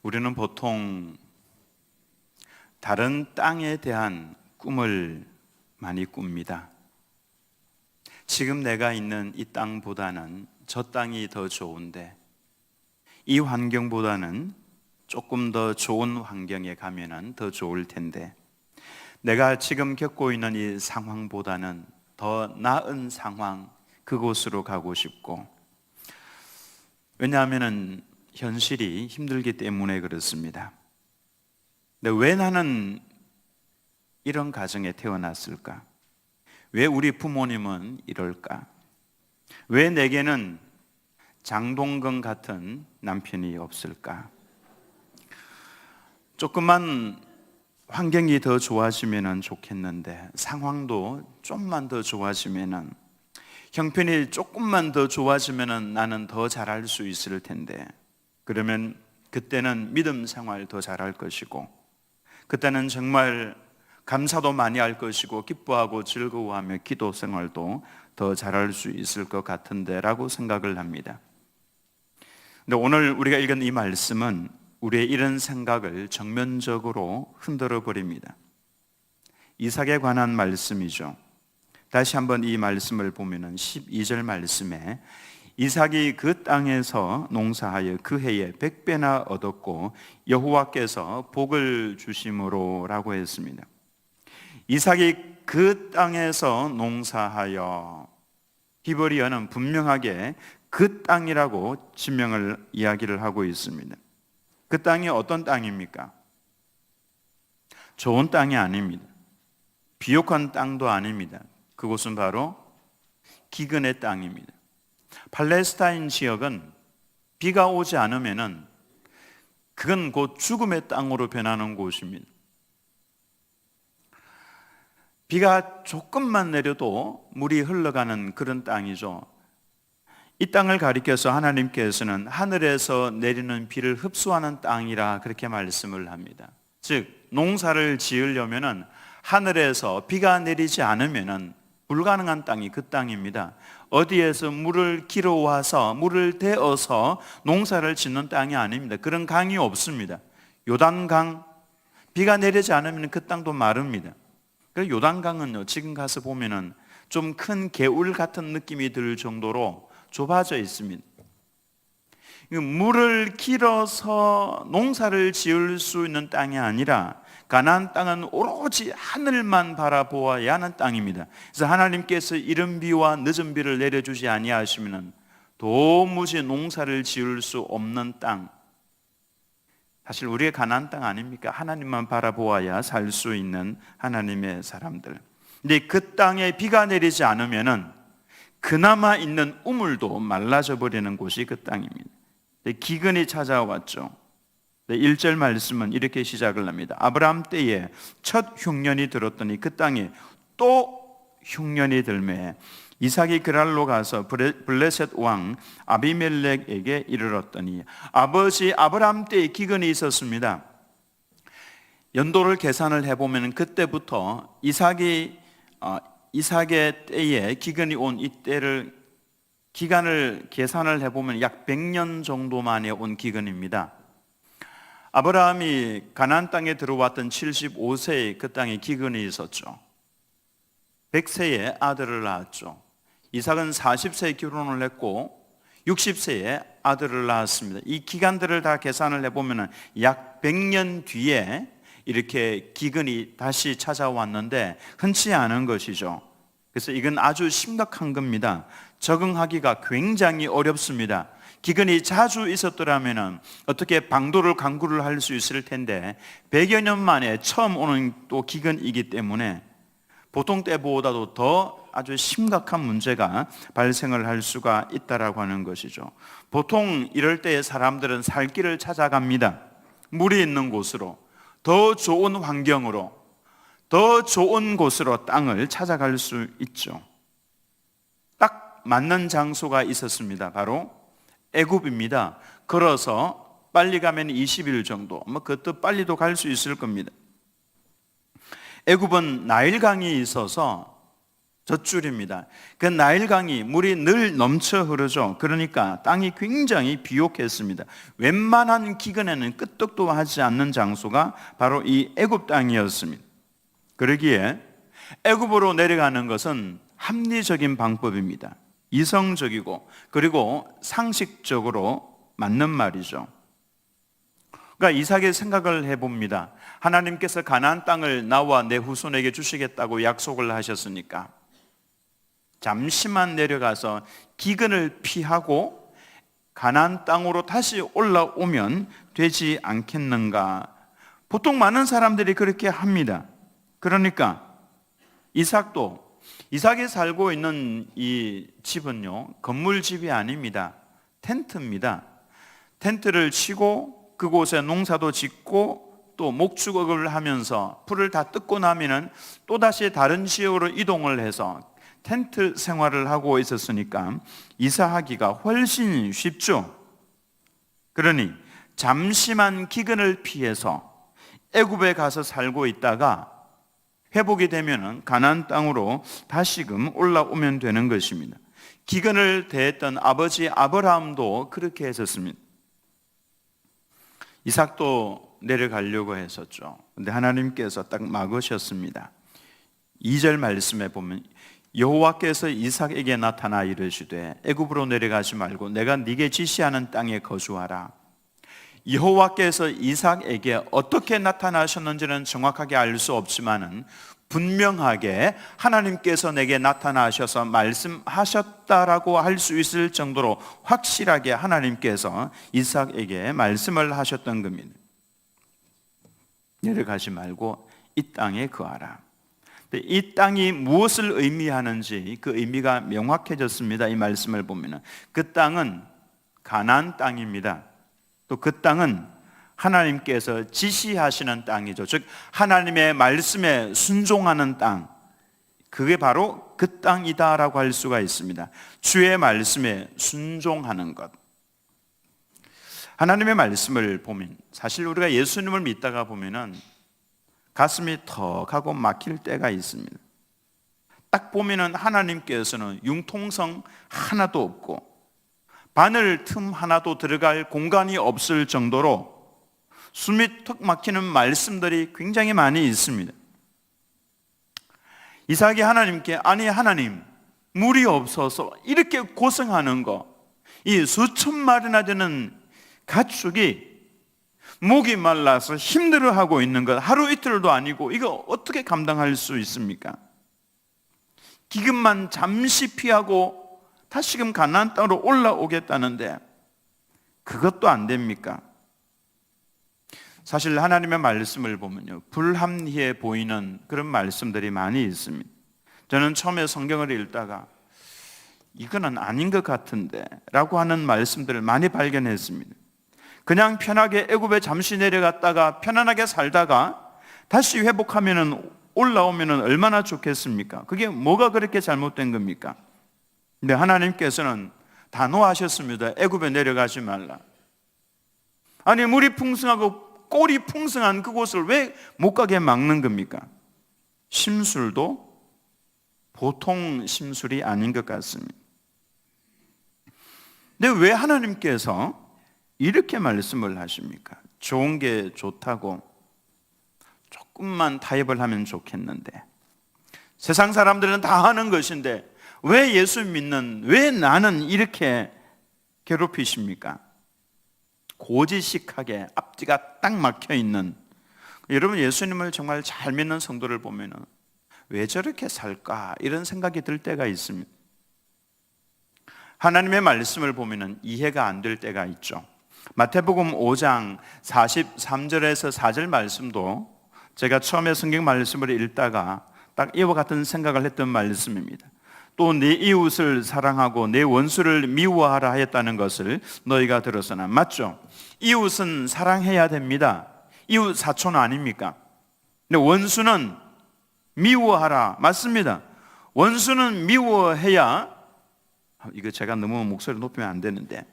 우리는 보통 다른 땅에 대한 꿈을 많이 꿉니다. 지금 내가 있는 이 땅보다는 저 땅이 더 좋은데, 이 환경보다는 조금 더 좋은 환경에 가면은 더 좋을 텐데, 내가 지금 겪고 있는 이 상황보다는 더 나은 상황, 그곳으로 가고 싶고, 왜냐하면 현실이 힘들기 때문에 그렇습니다. 근데 왜 나는 이런 가정에 태어났을까? 왜 우리 부모님은 이럴까? 왜 내게는 장동건 같은 남편이 없을까? 조금만 환경이 더 좋아지면 좋겠는데, 상황도 좀만 더 좋아지면, 형편이 조금만 더 좋아지면 나는 더 잘할 수 있을 텐데, 그러면 그때는 믿음 생활 더 잘할 것이고, 그때는 정말 감사도 많이 할 것이고, 기뻐하고 즐거워하며 기도 생활도 더 잘할 수 있을 것 같은데 라고 생각을 합니다. 근데 오늘 우리가 읽은 이 말씀은 우리의 이런 생각을 정면적으로 흔들어 버립니다. 이삭에 관한 말씀이죠. 다시 한번 이 말씀을 보면은 12절 말씀에 이삭이 그 땅에서 농사하여 그 해에 100배나 얻었고 여호와께서 복을 주심으로 라고 했습니다. 이삭이 그 땅에서 농사하여, 히브리어는 분명하게 그 땅이라고 지명을 이야기를 하고 있습니다. 그 땅이 어떤 땅입니까? 좋은 땅이 아닙니다. 비옥한 땅도 아닙니다. 그곳은 바로 기근의 땅입니다. 팔레스타인 지역은 비가 오지 않으면은 그건 곧 죽음의 땅으로 변하는 곳입니다. 비가 조금만 내려도 물이 흘러가는 그런 땅이죠. 이 땅을 가리켜서 하나님께서는 하늘에서 내리는 비를 흡수하는 땅이라 그렇게 말씀을 합니다. 즉 농사를 지으려면은 하늘에서 비가 내리지 않으면은 불가능한 땅이 그 땅입니다. 어디에서 물을 길어와서 물을 대어서 농사를 짓는 땅이 아닙니다. 그런 강이 없습니다. 요단강, 비가 내리지 않으면 그 땅도 마릅니다. 그 요단강은요, 지금 가서 보면은 좀 큰 개울 같은 느낌이 들 정도로 좁아져 있습니다. 물을 길어서 농사를 지을 수 있는 땅이 아니라 가나안 땅은 오로지 하늘만 바라보아야 하는 땅입니다. 그래서 하나님께서 이른 비와 늦은 비를 내려주지 아니하시면 도무지 농사를 지을 수 없는 땅, 사실 우리의 가나안 땅 아닙니까? 하나님만 바라보아야 살 수 있는 하나님의 사람들. 근데 그 땅에 비가 내리지 않으면은 그나마 있는 우물도 말라져 버리는 곳이 그 땅입니다. 기근이 찾아왔죠. 1절 말씀은 이렇게 시작을 합니다. 아브라함 때에 첫 흉년이 들었더니 그 땅에 또 흉년이 들매 이삭이 그랄로 가서 블레셋 왕 아비멜렉에게 이르렀더니, 아버지 아브라함 때에 기근이 있었습니다. 연도를 계산을 해보면 그때부터 이삭의 때에 기근이 온 이때를 기간을 계산을 해보면 약 100년 정도 만에 온 기근입니다. 아브라함이 가나안 땅에 들어왔던 75세에 그 땅에 기근이 있었죠. 100세에 아들을 낳았죠. 이삭은 40세에 결혼을 했고 60세에 아들을 낳았습니다. 이 기간들을 다 계산을 해보면 약 100년 뒤에 이렇게 기근이 다시 찾아왔는데 흔치 않은 것이죠. 그래서 이건 아주 심각한 겁니다. 적응하기가 굉장히 어렵습니다. 기근이 자주 있었더라면 어떻게 방도를 강구를 할 수 있을 텐데 100여 년 만에 처음 오는 또 기근이기 때문에 보통 때보다도 더 아주 심각한 문제가 발생을 할 수가 있다라고 하는 것이죠. 보통 이럴 때 사람들은 살 길을 찾아갑니다. 물이 있는 곳으로, 더 좋은 환경으로, 더 좋은 곳으로 땅을 찾아갈 수 있죠. 딱 맞는 장소가 있었습니다. 바로 애굽입니다. 걸어서 빨리 가면 20일 정도, 그것도 빨리도 갈 수 있을 겁니다. 애굽은 나일강이 있어서 젖줄입니다. 그 나일강이 물이 늘 넘쳐 흐르죠. 그러니까 땅이 굉장히 비옥했습니다. 웬만한 기근에는 끄떡도 하지 않는 장소가 바로 이 애굽 땅이었습니다. 그러기에 애굽으로 내려가는 것은 합리적인 방법입니다. 이성적이고 그리고 상식적으로 맞는 말이죠. 그러니까 이삭의 생각을 해봅니다. 하나님께서 가나안 땅을 나와 내 후손에게 주시겠다고 약속을 하셨으니까 잠시만 내려가서 기근을 피하고 가나안 땅으로 다시 올라오면 되지 않겠는가. 보통 많은 사람들이 그렇게 합니다. 그러니까 이삭이 살고 있는 이 집은요, 건물집이 아닙니다. 텐트입니다. 텐트를 치고 그곳에 농사도 짓고 또 목축업을 하면서 풀을 다 뜯고 나면은 또다시 다른 지역으로 이동을 해서 텐트 생활을 하고 있었으니까 이사하기가 훨씬 쉽죠. 그러니 잠시만 기근을 피해서 애굽에 가서 살고 있다가 회복이 되면은 가나안 땅으로 다시금 올라오면 되는 것입니다. 기근을 대했던 아버지 아브라함도 그렇게 했었습니다. 이삭도 내려가려고 했었죠. 근데 하나님께서 딱 막으셨습니다. 2절 말씀에 보면 여호와께서 이삭에게 나타나 이르시되 애굽으로 내려가지 말고 내가 네게 지시하는 땅에 거주하라. 여호와께서 이삭에게 어떻게 나타나셨는지는 정확하게 알 수 없지만은 분명하게 하나님께서 내게 나타나셔서 말씀하셨다라고 할 수 있을 정도로 확실하게 하나님께서 이삭에게 말씀을 하셨던 겁니다. 내려가지 말고 이 땅에 거하라. 이 땅이 무엇을 의미하는지 그 의미가 명확해졌습니다. 이 말씀을 보면은 그 땅은 가나안 땅입니다. 또 그 땅은 하나님께서 지시하시는 땅이죠. 즉 하나님의 말씀에 순종하는 땅, 그게 바로 그 땅이다라고 할 수가 있습니다. 주의 말씀에 순종하는 것. 하나님의 말씀을 보면 사실 우리가 예수님을 믿다가 보면은 가슴이 턱하고 막힐 때가 있습니다. 딱 보면은 하나님께서는 융통성 하나도 없고 바늘 틈 하나도 들어갈 공간이 없을 정도로 숨이 턱 막히는 말씀들이 굉장히 많이 있습니다. 이삭이 하나님께 아니 하나님 물이 없어서 이렇게 고생하는 거, 이 수천 마리나 되는 가축이 목이 말라서 힘들어하고 있는 것 하루 이틀도 아니고 이거 어떻게 감당할 수 있습니까? 기근만 잠시 피하고 다시금 가나안 땅으로 올라오겠다는데 그것도 안 됩니까? 사실 하나님의 말씀을 보면요 불합리해 보이는 그런 말씀들이 많이 있습니다. 저는 처음에 성경을 읽다가 이거는 아닌 것 같은데 라고 하는 말씀들을 많이 발견했습니다. 그냥 편하게 애굽에 잠시 내려갔다가 편안하게 살다가 다시 회복하면은 올라오면은 얼마나 좋겠습니까? 그게 뭐가 그렇게 잘못된 겁니까? 근데 하나님께서는 단호하셨습니다. 애굽에 내려가지 말라. 아니 물이 풍성하고 꼴이 풍성한 그곳을 왜 못 가게 막는 겁니까? 심술도 보통 심술이 아닌 것 같습니다. 근데 왜 하나님께서 이렇게 말씀을 하십니까? 좋은 게 좋다고 조금만 타협을 하면 좋겠는데 세상 사람들은 다 하는 것인데 왜 예수 믿는 왜 나는 이렇게 괴롭히십니까? 고지식하게 앞뒤가 딱 막혀 있는 여러분 예수님을 정말 잘 믿는 성도를 보면 왜 저렇게 살까 이런 생각이 들 때가 있습니다. 하나님의 말씀을 보면 이해가 안 될 때가 있죠. 마태복음 5장 43절에서 4절 말씀도 제가 처음에 성경 말씀을 읽다가 딱 이와 같은 생각을 했던 말씀입니다. 또 네 이웃을 사랑하고 내 원수를 미워하라 하였다는 것을 너희가 들었으나 맞죠? 이웃은 사랑해야 됩니다. 이웃 사촌 아닙니까? 근데 원수는 미워하라 맞습니다. 원수는 미워해야 이거 제가 너무 목소리 높이면 안 되는데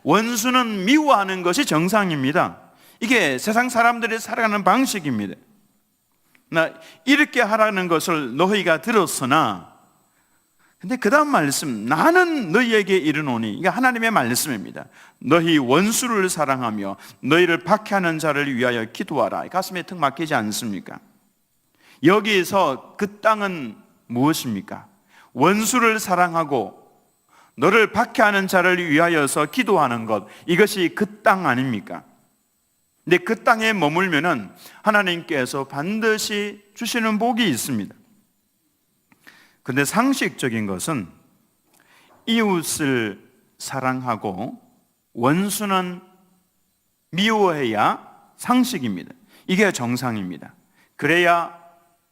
원수는 미워하는 것이 정상입니다. 이게 세상 사람들이 살아가는 방식입니다. 나 이렇게 하라는 것을 너희가 들었으나 근데 그 다음 말씀, 나는 너희에게 이르노니, 이게 하나님의 말씀입니다. 너희 원수를 사랑하며 너희를 박해하는 자를 위하여 기도하라. 가슴에 턱 막히지 않습니까? 여기에서 그 땅은 무엇입니까? 원수를 사랑하고 너를 박해하는 자를 위하여서 기도하는 것, 이것이 그 땅 아닙니까? 근데 그 땅에 머물면은 하나님께서 반드시 주시는 복이 있습니다. 근데 상식적인 것은 이웃을 사랑하고 원수는 미워해야 상식입니다. 이게 정상입니다. 그래야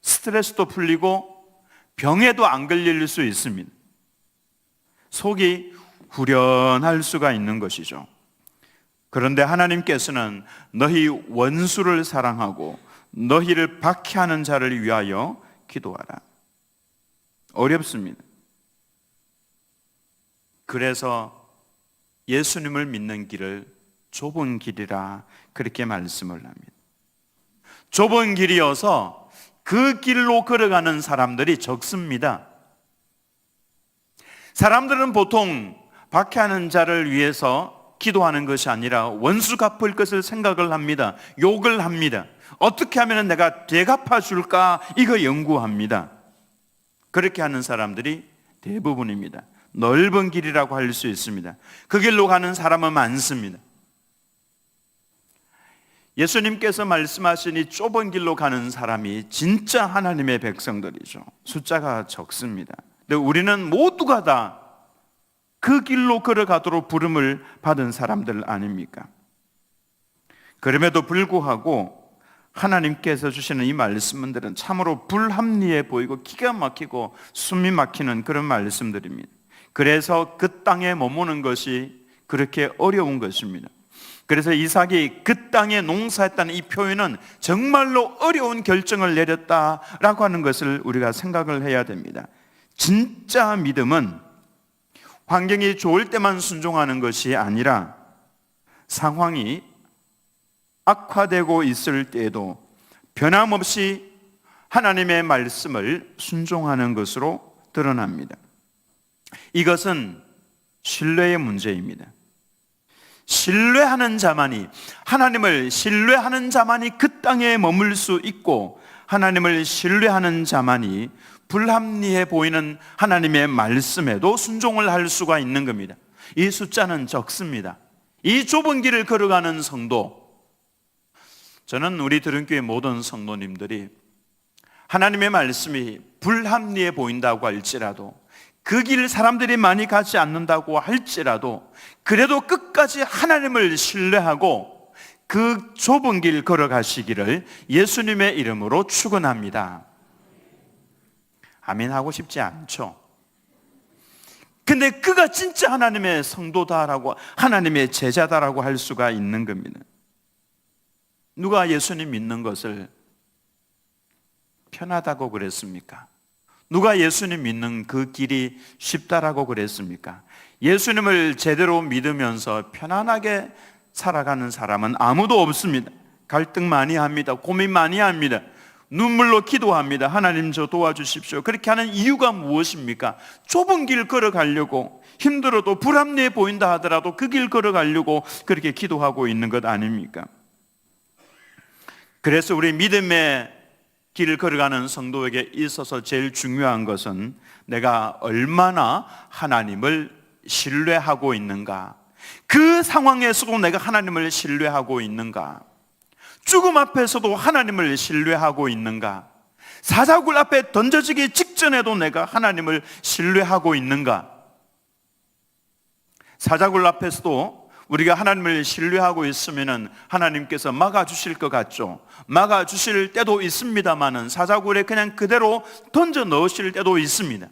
스트레스도 풀리고 병에도 안 걸릴 수 있습니다. 속이 후련할 수가 있는 것이죠. 그런데 하나님께서는 너희 원수를 사랑하고 너희를 박해하는 자를 위하여 기도하라. 어렵습니다. 그래서 예수님을 믿는 길을 좁은 길이라 그렇게 말씀을 합니다. 좁은 길이어서 그 길로 걸어가는 사람들이 적습니다. 사람들은 보통 박해하는 자를 위해서 기도하는 것이 아니라 원수 갚을 것을 생각을 합니다. 욕을 합니다. 어떻게 하면 내가 되갚아 줄까? 이거 연구합니다. 그렇게 하는 사람들이 대부분입니다. 넓은 길이라고 할 수 있습니다. 그 길로 가는 사람은 많습니다. 예수님께서 말씀하신 이 좁은 길로 가는 사람이 진짜 하나님의 백성들이죠. 숫자가 적습니다. 근데 우리는 모두가 다 그 길로 걸어가도록 부름을 받은 사람들 아닙니까? 그럼에도 불구하고 하나님께서 주시는 이 말씀들은 참으로 불합리해 보이고 기가 막히고 숨이 막히는 그런 말씀들입니다. 그래서 그 땅에 머무는 것이 그렇게 어려운 것입니다. 그래서 이삭이 그 땅에 농사했다는 이 표현은 정말로 어려운 결정을 내렸다라고 하는 것을 우리가 생각을 해야 됩니다. 진짜 믿음은 환경이 좋을 때만 순종하는 것이 아니라 상황이 악화되고 있을 때에도 변함없이 하나님의 말씀을 순종하는 것으로 드러납니다. 이것은 신뢰의 문제입니다. 신뢰하는 자만이, 하나님을 신뢰하는 자만이 그 땅에 머물 수 있고, 하나님을 신뢰하는 자만이 불합리해 보이는 하나님의 말씀에도 순종을 할 수가 있는 겁니다. 이 숫자는 적습니다. 이 좁은 길을 걸어가는 성도, 저는 우리 들은교회 모든 성도님들이 하나님의 말씀이 불합리해 보인다고 할지라도, 그 길 사람들이 많이 가지 않는다고 할지라도 그래도 끝까지 하나님을 신뢰하고 그 좁은 길 걸어가시기를 예수님의 이름으로 축원합니다. 아멘 하고 싶지 않죠? 근데 그가 진짜 하나님의 성도다라고, 하나님의 제자다라고 할 수가 있는 겁니다. 누가 예수님 믿는 것을 편하다고 그랬습니까? 누가 예수님 믿는 그 길이 쉽다라고 그랬습니까? 예수님을 제대로 믿으면서 편안하게 살아가는 사람은 아무도 없습니다. 갈등 많이 합니다. 고민 많이 합니다. 눈물로 기도합니다. 하나님 저 도와주십시오. 그렇게 하는 이유가 무엇입니까? 좁은 길 걸어가려고, 힘들어도 불합리해 보인다 하더라도 그 길 걸어가려고 그렇게 기도하고 있는 것 아닙니까? 그래서 우리 믿음의 길을 걸어가는 성도에게 있어서 제일 중요한 것은 내가 얼마나 하나님을 신뢰하고 있는가, 그 상황에서도 내가 하나님을 신뢰하고 있는가, 죽음 앞에서도 하나님을 신뢰하고 있는가, 사자굴 앞에 던져지기 직전에도 내가 하나님을 신뢰하고 있는가. 사자굴 앞에서도 우리가 하나님을 신뢰하고 있으면 하나님께서 막아주실 것 같죠. 막아주실 때도 있습니다마는 사자굴에 그냥 그대로 던져 넣으실 때도 있습니다.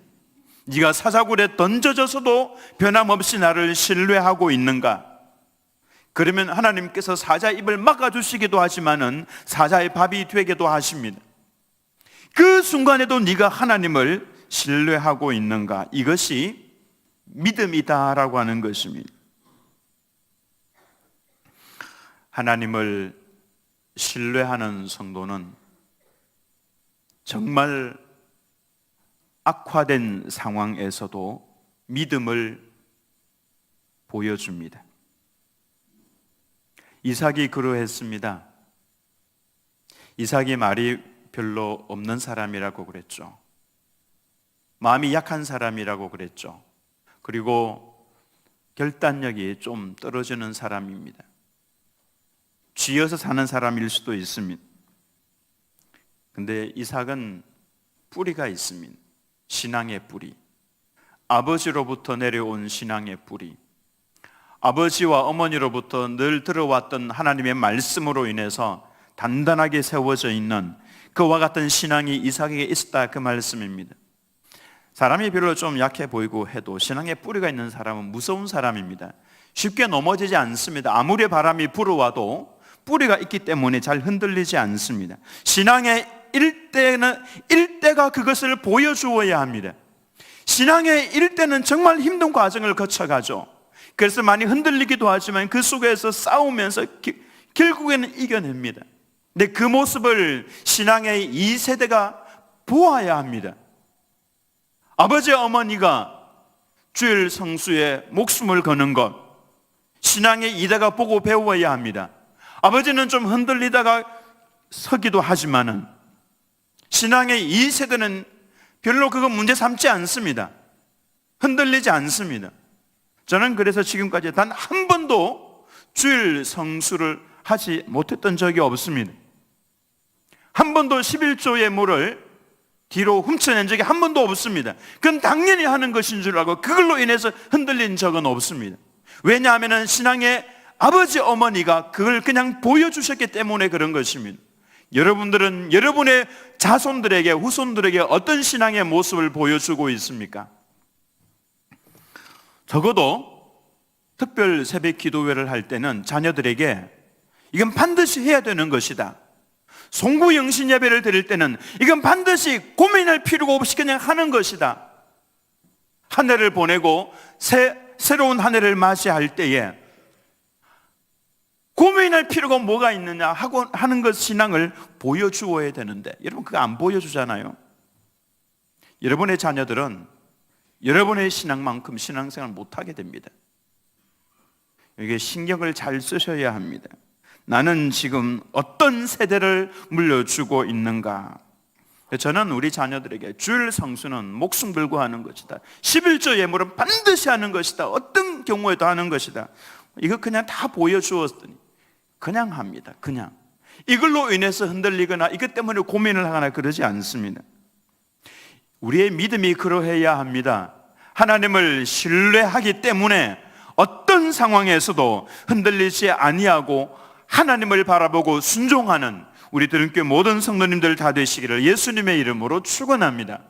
네가 사자굴에 던져져서도 변함없이 나를 신뢰하고 있는가? 그러면 하나님께서 사자의 입을 막아주시기도 하지만은 사자의 밥이 되기도 하십니다. 그 순간에도 네가 하나님을 신뢰하고 있는가? 이것이 믿음이다라고 하는 것입니다. 하나님을 신뢰하는 성도는 정말 악화된 상황에서도 믿음을 보여줍니다. 이삭이 그러했습니다. 이삭이 말이 별로 없는 사람이라고 그랬죠. 마음이 약한 사람이라고 그랬죠. 그리고 결단력이 좀 떨어지는 사람입니다. 쥐어서 사는 사람일 수도 있습니다. 근데 이삭은 뿌리가 있습니다. 신앙의 뿌리. 아버지로부터 내려온 신앙의 뿌리. 아버지와 어머니로부터 늘 들어왔던 하나님의 말씀으로 인해서 단단하게 세워져 있는 그와 같은 신앙이 이삭에게 있었다, 그 말씀입니다. 사람이 별로 좀 약해 보이고 해도 신앙의 뿌리가 있는 사람은 무서운 사람입니다. 쉽게 넘어지지 않습니다. 아무리 바람이 불어와도 뿌리가 있기 때문에 잘 흔들리지 않습니다. 신앙의 일대가 그것을 보여주어야 합니다. 신앙의 일대는 정말 힘든 과정을 거쳐가죠. 그래서 많이 흔들리기도 하지만 그 속에서 싸우면서 결국에는 이겨냅니다. 근데 그 모습을 신앙의 2세대가 보아야 합니다. 아버지 어머니가 주일 성수에 목숨을 거는 것, 신앙의 2대가 보고 배워야 합니다. 아버지는 좀 흔들리다가 서기도 하지만은 신앙의 2세대는 별로 그거 문제 삼지 않습니다. 흔들리지 않습니다. 저는 그래서 지금까지 단 한 번도 주일 성수를 하지 못했던 적이 없습니다. 한 번도 11조 예물을 뒤로 훔쳐낸 적이 한 번도 없습니다. 그건 당연히 하는 것인 줄 알고 그걸로 인해서 흔들린 적은 없습니다. 왜냐하면 신앙의 아버지 어머니가 그걸 그냥 보여주셨기 때문에 그런 것입니다. 여러분들은 여러분의 자손들에게, 후손들에게 어떤 신앙의 모습을 보여주고 있습니까? 적어도 특별 새벽 기도회를 할 때는 자녀들에게 이건 반드시 해야 되는 것이다. 송구영신 예배를 드릴 때는 이건 반드시 고민할 필요가 없이 그냥 하는 것이다. 한 해를 보내고 새로운 한 해를 맞이할 때에 고민할 필요가 뭐가 있느냐 하고 하는 것, 신앙을 보여주어야 되는데 여러분 그거 안 보여주잖아요. 여러분의 자녀들은 여러분의 신앙만큼 신앙생활 못하게 됩니다. 이게 신경을 잘 쓰셔야 합니다. 나는 지금 어떤 세대를 물려주고 있는가? 저는 우리 자녀들에게 주일 성수는 목숨 걸고 하는 것이다. 11조 예물은 반드시 하는 것이다. 어떤 경우에도 하는 것이다. 이거 그냥 다 보여주었더니 그냥 합니다. 그냥. 이걸로 인해서 흔들리거나 이것 때문에 고민을 하거나 그러지 않습니다. 우리의 믿음이 그러해야 합니다. 하나님을 신뢰하기 때문에 어떤 상황에서도 흔들리지 아니하고 하나님을 바라보고 순종하는 우리 들은교회 모든 성도님들 다 되시기를 예수님의 이름으로 축원합니다.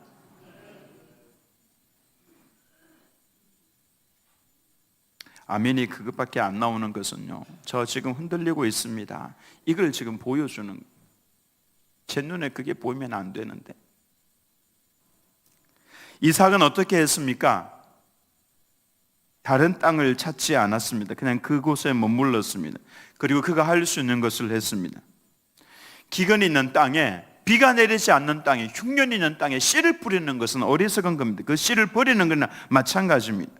아멘이 그것밖에 안 나오는 것은요, 저 지금 흔들리고 있습니다, 이걸 지금 보여주는, 제 눈에 그게 보이면 안 되는데. 이삭은 어떻게 했습니까? 다른 땅을 찾지 않았습니다. 그냥 그곳에 머물렀습니다. 그리고 그가 할 수 있는 것을 했습니다. 기근이 있는 땅에, 비가 내리지 않는 땅에, 흉년이 있는 땅에 씨를 뿌리는 것은 어리석은 겁니다. 그 씨를 버리는 것은 마찬가지입니다.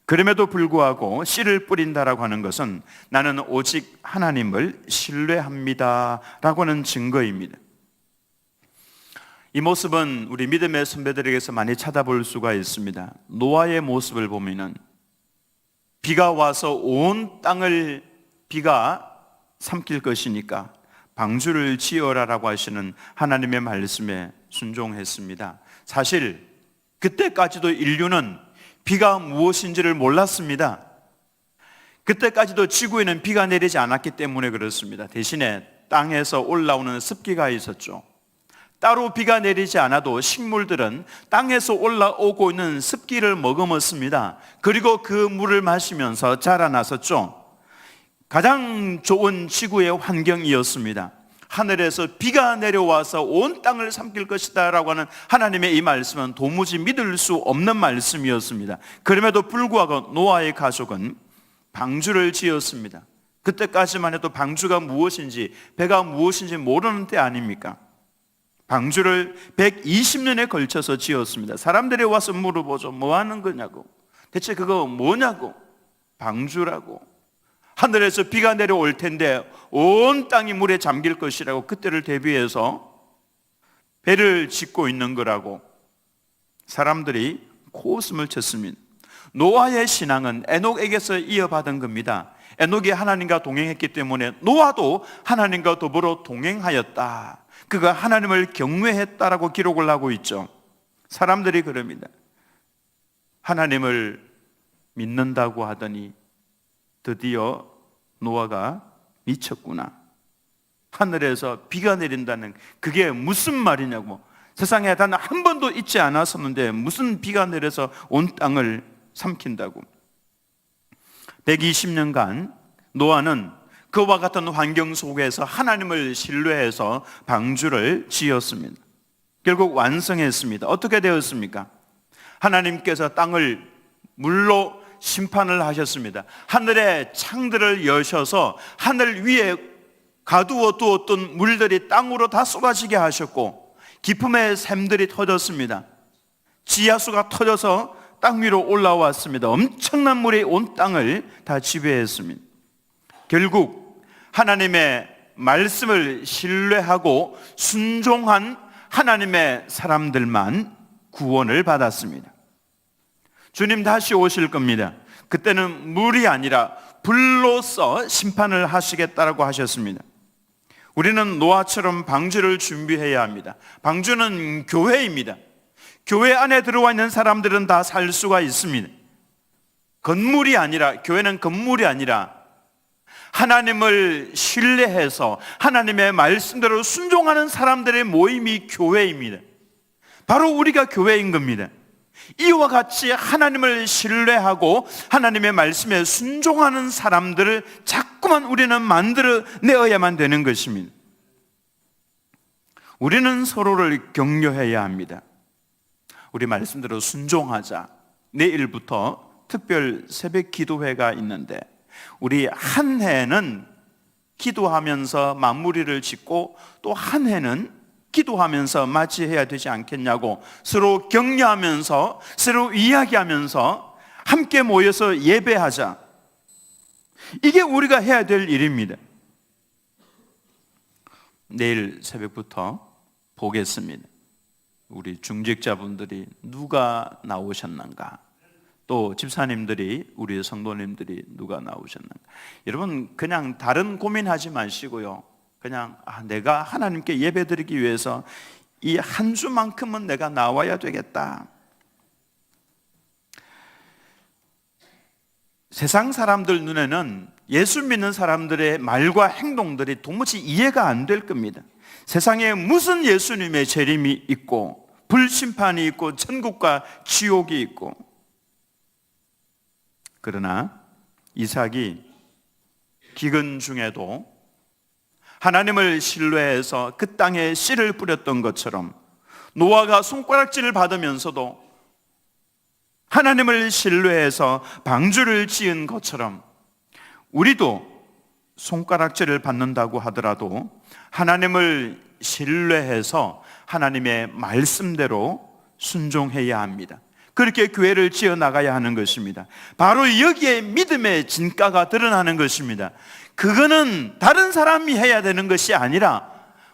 그럼에도 불구하고 씨를 뿌린다라고 하는 것은 나는 오직 하나님을 신뢰합니다 라고 하는 증거입니다. 이 모습은 우리 믿음의 선배들에게서 많이 찾아볼 수가 있습니다. 노아의 모습을 보면은 비가 와서 온 땅을 비가 삼킬 것이니까 방주를 지어라라고 하시는 하나님의 말씀에 순종했습니다. 사실 그때까지도 인류는 비가 무엇인지를 몰랐습니다. 그때까지도 지구에는 비가 내리지 않았기 때문에 그렇습니다. 대신에 땅에서 올라오는 습기가 있었죠. 따로 비가 내리지 않아도 식물들은 땅에서 올라오고 있는 습기를 머금었습니다. 그리고 그 물을 마시면서 자라났었죠. 가장 좋은 지구의 환경이었습니다. 하늘에서 비가 내려와서 온 땅을 삼킬 것이다 라고 하는 하나님의 이 말씀은 도무지 믿을 수 없는 말씀이었습니다. 그럼에도 불구하고 노아의 가족은 방주를 지었습니다. 그때까지만 해도 방주가 무엇인지, 배가 무엇인지 모르는 때 아닙니까? 방주를 120년에 걸쳐서 지었습니다. 사람들이 와서 물어보죠. 뭐 하는 거냐고. 대체 그거 뭐냐고. 방주라고. 하늘에서 비가 내려올 텐데 온 땅이 물에 잠길 것이라고 그때를 대비해서 배를 짓고 있는 거라고 사람들이 코웃음을 쳤습니다. 노아의 신앙은 에녹에게서 이어받은 겁니다. 에녹이 하나님과 동행했기 때문에 노아도 하나님과 더불어 동행하였다. 그가 하나님을 경외했다라고 기록을 하고 있죠. 사람들이 그럽니다. 하나님을 믿는다고 하더니 드디어 노아가 미쳤구나. 하늘에서 비가 내린다는 그게 무슨 말이냐고. 세상에 단 한 번도 있지 않았었는데 무슨 비가 내려서 온 땅을 삼킨다고. 120년간 노아는 그와 같은 환경 속에서 하나님을 신뢰해서 방주를 지었습니다. 결국 완성했습니다. 어떻게 되었습니까? 하나님께서 땅을 물로 심판을 하셨습니다. 하늘의 창들을 여셔서 하늘 위에 가두어 두었던 물들이 땅으로 다 쏟아지게 하셨고 기품의 샘들이 터졌습니다. 지하수가 터져서 땅 위로 올라왔습니다. 엄청난 물이 온 땅을 다 지배했습니다. 결국 하나님의 말씀을 신뢰하고 순종한 하나님의 사람들만 구원을 받았습니다. 주님 다시 오실 겁니다. 그때는 물이 아니라 불로써 심판을 하시겠다라고 하셨습니다. 우리는 노아처럼 방주를 준비해야 합니다. 방주는 교회입니다. 교회 안에 들어와 있는 사람들은 다 살 수가 있습니다. 건물이 아니라, 교회는 건물이 아니라 하나님을 신뢰해서 하나님의 말씀대로 순종하는 사람들의 모임이 교회입니다. 바로 우리가 교회인 겁니다. 이와 같이 하나님을 신뢰하고 하나님의 말씀에 순종하는 사람들을 자꾸만 우리는 만들어내어야만 되는 것입니다. 우리는 서로를 격려해야 합니다. 우리 말씀대로 순종하자. 내일부터 특별 새벽 기도회가 있는데 우리 한 해는 기도하면서 마무리를 짓고 또 한 해는 기도하면서 맞이해야 되지 않겠냐고 서로 격려하면서 서로 이야기하면서 함께 모여서 예배하자. 이게 우리가 해야 될 일입니다. 내일 새벽부터 보겠습니다. 우리 중직자분들이 누가 나오셨는가, 또 집사님들이, 우리 성도님들이 누가 나오셨는가. 여러분 그냥 다른 고민하지 마시고요, 그냥 내가 하나님께 예배드리기 위해서 이 한 주만큼은 내가 나와야 되겠다. 세상 사람들 눈에는 예수 믿는 사람들의 말과 행동들이 도무지 이해가 안 될 겁니다. 세상에 무슨 예수님의 재림이 있고 불심판이 있고 천국과 지옥이 있고. 그러나 이삭이 기근 중에도 하나님을 신뢰해서 그 땅에 씨를 뿌렸던 것처럼 노아가 손가락질을 받으면서도 하나님을 신뢰해서 방주를 지은 것처럼 우리도 손가락질을 받는다고 하더라도 하나님을 신뢰해서 하나님의 말씀대로 순종해야 합니다. 그렇게 교회를 지어나가야 하는 것입니다. 바로 여기에 믿음의 진가가 드러나는 것입니다. 그거는 다른 사람이 해야 되는 것이 아니라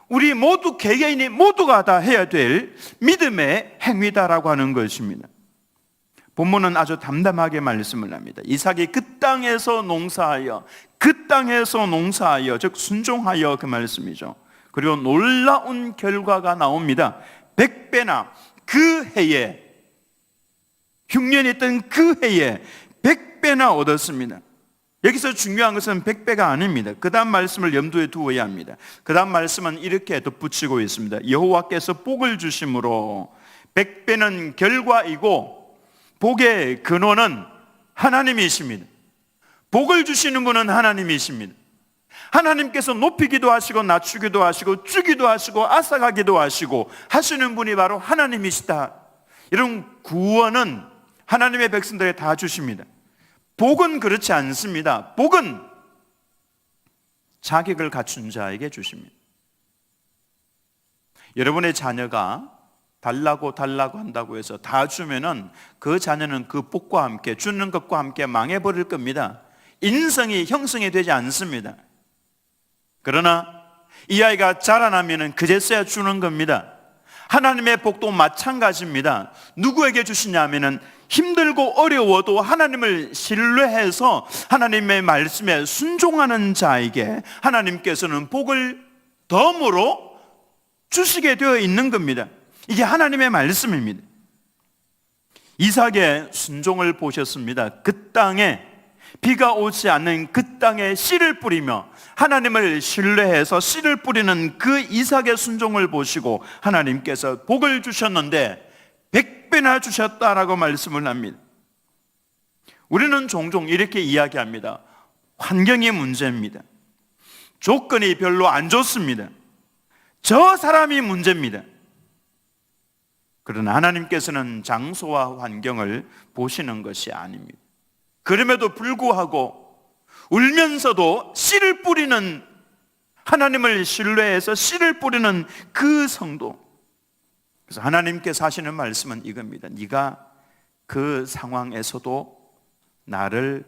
우리 모두 개개인이 모두가 다 해야 될 믿음의 행위다라고 하는 것입니다. 본문은 아주 담담하게 말씀을 합니다. 이삭이 그 땅에서 농사하여, 그 땅에서 농사하여, 즉 순종하여, 그 말씀이죠. 그리고 놀라운 결과가 나옵니다. 100배나 그 해에, 흉년이 있던 그 해에 100배나 얻었습니다. 여기서 중요한 것은 100배가 아닙니다. 그 다음 말씀을 염두에 두어야 합니다. 그 다음 말씀은 이렇게 덧붙이고 있습니다. 여호와께서 복을 주심으로 100배는 결과이고 복의 근원은 하나님이십니다. 복을 주시는 분은 하나님이십니다. 하나님께서 높이기도 하시고 낮추기도 하시고 주기도 하시고 앗아가기도 하시고 하시는 분이 바로 하나님이시다. 이런 구원은 하나님의 백성들에게 다 주십니다. 복은 그렇지 않습니다. 복은 자격을 갖춘 자에게 주십니다. 여러분의 자녀가 달라고 한다고 해서 다 주면은 그 자녀는 그 복과 함께, 주는 것과 함께 망해버릴 겁니다. 인성이 형성이 되지 않습니다. 그러나 이 아이가 자라나면은 그제서야 주는 겁니다. 하나님의 복도 마찬가지입니다. 누구에게 주시냐면은 힘들고 어려워도 하나님을 신뢰해서 하나님의 말씀에 순종하는 자에게 하나님께서는 복을 덤으로 주시게 되어 있는 겁니다. 이게 하나님의 말씀입니다. 이삭의 순종을 보셨습니다. 그 땅에 비가 오지 않는 그 땅에 씨를 뿌리며 하나님을 신뢰해서 씨를 뿌리는 그 이삭의 순종을 보시고 하나님께서 복을 주셨는데 100배나 주셨다라고 말씀을 합니다. 우리는 종종 이렇게 이야기합니다. 환경이 문제입니다. 조건이 별로 안 좋습니다. 저 사람이 문제입니다. 그러나 하나님께서는 장소와 환경을 보시는 것이 아닙니다. 그럼에도 불구하고 울면서도 씨를 뿌리는, 하나님을 신뢰해서 씨를 뿌리는 그 성도. 그래서 하나님께서 하시는 말씀은 이겁니다. 네가 그 상황에서도 나를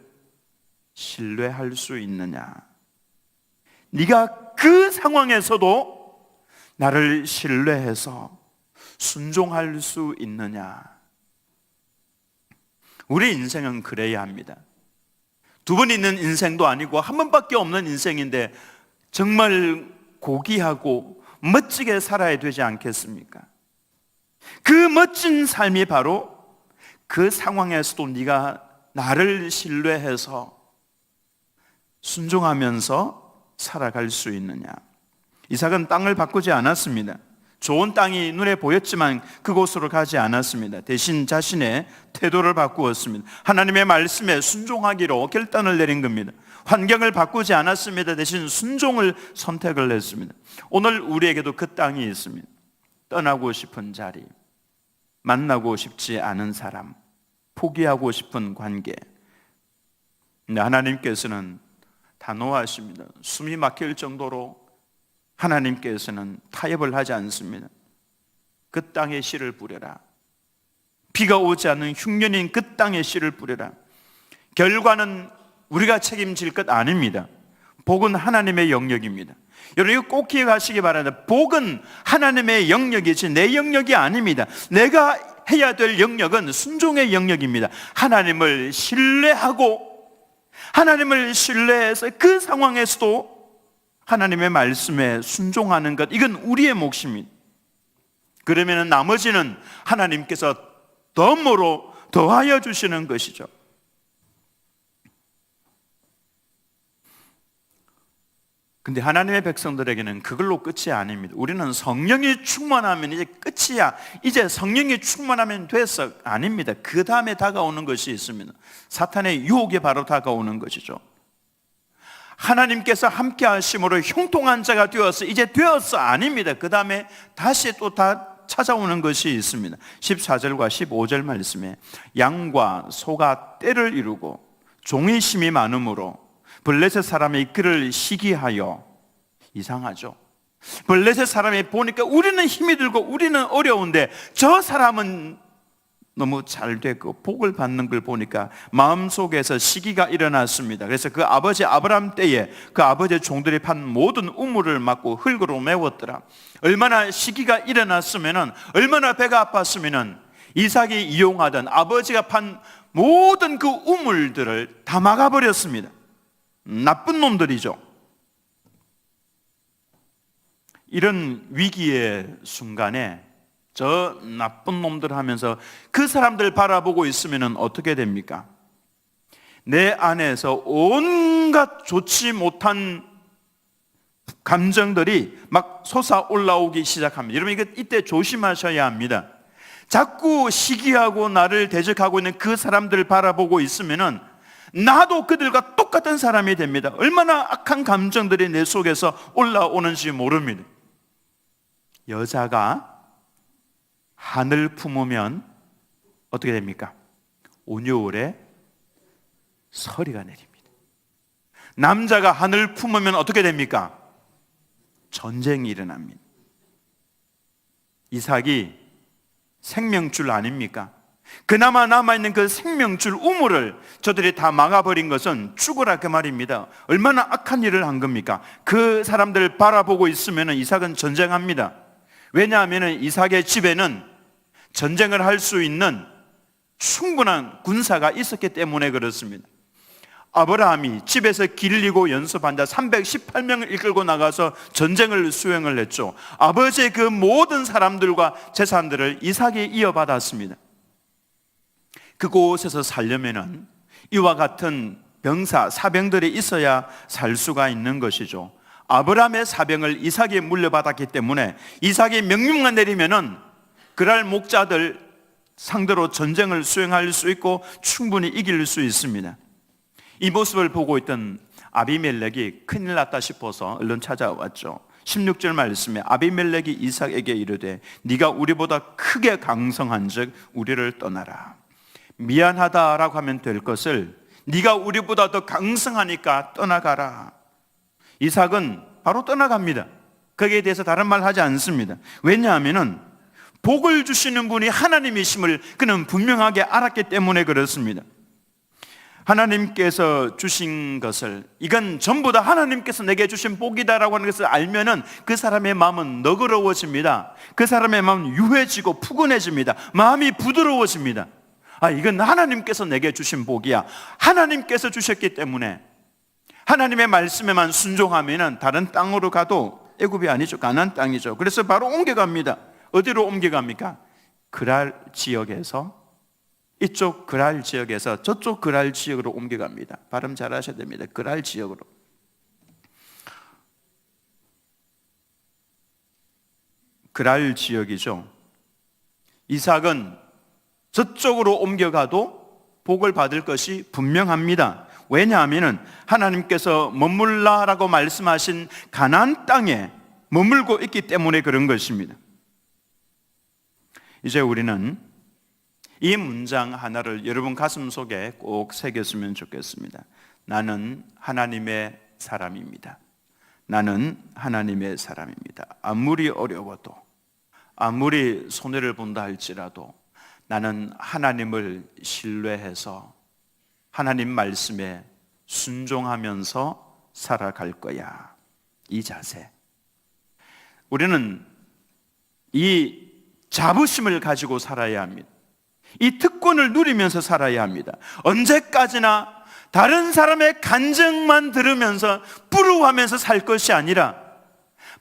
신뢰할 수 있느냐? 네가 그 상황에서도 나를 신뢰해서 순종할 수 있느냐? 우리 인생은 그래야 합니다. 두 번 있는 인생도 아니고 한 번밖에 없는 인생인데 정말 고귀하고 멋지게 살아야 되지 않겠습니까? 그 멋진 삶이 바로 그 상황에서도 네가 나를 신뢰해서 순종하면서 살아갈 수 있느냐? 이삭은 땅을 바꾸지 않았습니다. 좋은 땅이 눈에 보였지만 그곳으로 가지 않았습니다. 대신 자신의 태도를 바꾸었습니다. 하나님의 말씀에 순종하기로 결단을 내린 겁니다. 환경을 바꾸지 않았습니다. 대신 순종을 선택을 했습니다. 오늘 우리에게도 그 땅이 있습니다. 떠나고 싶은 자리, 만나고 싶지 않은 사람, 포기하고 싶은 관계. 근데 하나님께서는 단호하십니다. 숨이 막힐 정도로 하나님께서는 타협을 하지 않습니다. 그 땅에 씨를 뿌려라. 비가 오지 않는 흉년인 그 땅에 씨를 뿌려라. 결과는 우리가 책임질 것 아닙니다. 복은 하나님의 영역입니다. 여러분 이거 꼭 기억하시기 바랍니다. 복은 하나님의 영역이지 내 영역이 아닙니다. 내가 해야 될 영역은 순종의 영역입니다. 하나님을 신뢰하고 하나님을 신뢰해서 그 상황에서도 하나님의 말씀에 순종하는 것, 이건 우리의 몫입니다. 그러면 나머지는 하나님께서 덤으로 더하여 주시는 것이죠. 근데 하나님의 백성들에게는 그걸로 끝이 아닙니다. 우리는 성령이 충만하면 이제 끝이야. 이제 성령이 충만하면 됐어. 아닙니다. 그 다음에 다가오는 것이 있습니다. 사탄의 유혹에 바로 다가오는 것이죠. 하나님께서 함께 하심으로 형통한 자가 되었어. 이제 되었어. 아닙니다. 그 다음에 다시 또 다 찾아오는 것이 있습니다. 14절과 15절 말씀에 양과 소가 떼를 이루고 종의 심이 많으므로 블레셋 사람이 그를 시기하여, 이상하죠. 블레셋 사람이 보니까 우리는 힘이 들고 우리는 어려운데 저 사람은 너무 잘 되고 복을 받는 걸 보니까 마음속에서 시기가 일어났습니다. 그래서 그 아버지 아브람 때에 그 아버지의 종들이 판 모든 우물을 막고 흙으로 메웠더라. 얼마나 시기가 일어났으면은, 얼마나 배가 아팠으면은 이삭이 이용하던 아버지가 판 모든 그 우물들을 다 막아버렸습니다. 나쁜 놈들이죠. 이런 위기의 순간에 저 나쁜 놈들 하면서 그 사람들 바라보고 있으면 어떻게 됩니까? 내 안에서 온갖 좋지 못한 감정들이 막 솟아 올라오기 시작합니다. 여러분 이때 조심하셔야 합니다. 자꾸 시기하고 나를 대적하고 있는 그 사람들을 바라보고 있으면 나도 그들과 똑같은 사람이 됩니다. 얼마나 악한 감정들이 내 속에서 올라오는지 모릅니다. 여자가 하늘 품으면 어떻게 됩니까? 온여울에 서리가 내립니다. 남자가 하늘 품으면 어떻게 됩니까? 전쟁이 일어납니다. 이삭이 생명줄 아닙니까? 그나마 남아있는 그 생명줄 우물을 저들이 다 막아버린 것은 죽으라 그 말입니다. 얼마나 악한 일을 한 겁니까? 그 사람들 바라보고 있으면 이삭은 전쟁합니다. 왜냐하면 이삭의 집에는 전쟁을 할 수 있는 충분한 군사가 있었기 때문에 그렇습니다. 아브라함이 집에서 길리고 연습한 자 318명을 이끌고 나가서 전쟁을 수행을 했죠. 아버지의 그 모든 사람들과 재산들을 이삭이 이어받았습니다. 그곳에서 살려면은 이와 같은 병사, 사병들이 있어야 살 수가 있는 것이죠. 아브라함의 사병을 이삭이 물려받았기 때문에 이삭이 명령만 내리면은 그랄 목자들 상대로 전쟁을 수행할 수 있고 충분히 이길 수 있습니다. 이 모습을 보고 있던 아비멜렉이 큰일 났다 싶어서 얼른 찾아왔죠. 16절 말씀에 아비멜렉이 이삭에게 이르되 네가 우리보다 크게 강성한즉 우리를 떠나라. 미안하다라고 하면 될 것을 네가 우리보다 더 강성하니까 떠나가라. 이삭은 바로 떠나갑니다. 거기에 대해서 다른 말 하지 않습니다. 왜냐하면 복을 주시는 분이 하나님이심을 그는 분명하게 알았기 때문에 그렇습니다. 하나님께서 주신 것을, 이건 전부 다 하나님께서 내게 주신 복이다라고 하는 것을 알면은 그 사람의 마음은 너그러워집니다. 그 사람의 마음은 유해지고 푸근해집니다. 마음이 부드러워집니다. 이건 하나님께서 내게 주신 복이야. 하나님께서 주셨기 때문에 하나님의 말씀에만 순종하면은 다른 땅으로 가도 애굽이 아니죠. 가나안 땅이죠. 그래서 바로 옮겨갑니다. 어디로 옮겨갑니까? 그랄 지역에서 이쪽 그랄 지역에서 저쪽 그랄 지역으로 옮겨갑니다. 발음 잘 하셔야 됩니다. 그랄 지역으로. 그랄 지역이죠. 이삭은 저쪽으로 옮겨가도 복을 받을 것이 분명합니다. 왜냐하면 하나님께서 머물라라고 말씀하신 가나안 땅에 머물고 있기 때문에 그런 것입니다. 이제 우리는 이 문장 하나를 여러분 가슴 속에 꼭 새겼으면 좋겠습니다. 나는 하나님의 사람입니다. 나는 하나님의 사람입니다. 아무리 어려워도, 아무리 손해를 본다 할지라도 나는 하나님을 신뢰해서 하나님 말씀에 순종하면서 살아갈 거야. 이 자세. 우리는 이 자부심을 가지고 살아야 합니다. 이 특권을 누리면서 살아야 합니다. 언제까지나 다른 사람의 간증만 들으면서 부러워하면서 살 것이 아니라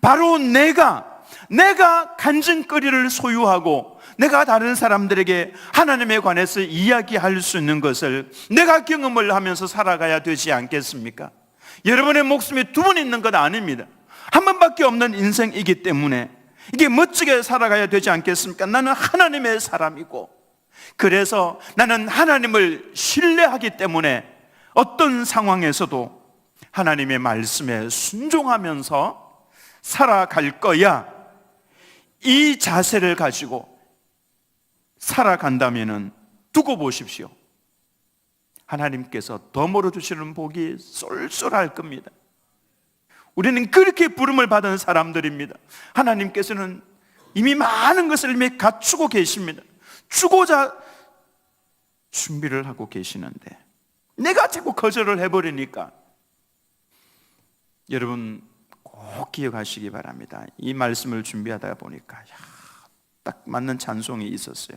바로 내가 간증거리를 소유하고 내가 다른 사람들에게 하나님에 관해서 이야기할 수 있는 것을 내가 경험을 하면서 살아가야 되지 않겠습니까? 여러분의 목숨이 두 번 있는 것 아닙니다. 한 번밖에 없는 인생이기 때문에 이게 멋지게 살아가야 되지 않겠습니까? 나는 하나님의 사람이고 그래서 나는 하나님을 신뢰하기 때문에 어떤 상황에서도 하나님의 말씀에 순종하면서 살아갈 거야. 이 자세를 가지고 살아간다면 두고 보십시오. 하나님께서 더 멀어주시는 복이 쏠쏠할 겁니다. 우리는 그렇게 부름을 받은 사람들입니다. 하나님께서는 이미 많은 것을 이미 갖추고 계십니다. 주고자 준비를 하고 계시는데 내가 자꾸 거절을 해버리니까 여러분 꼭 기억하시기 바랍니다. 이 말씀을 준비하다 보니까 딱 맞는 찬송이 있었어요.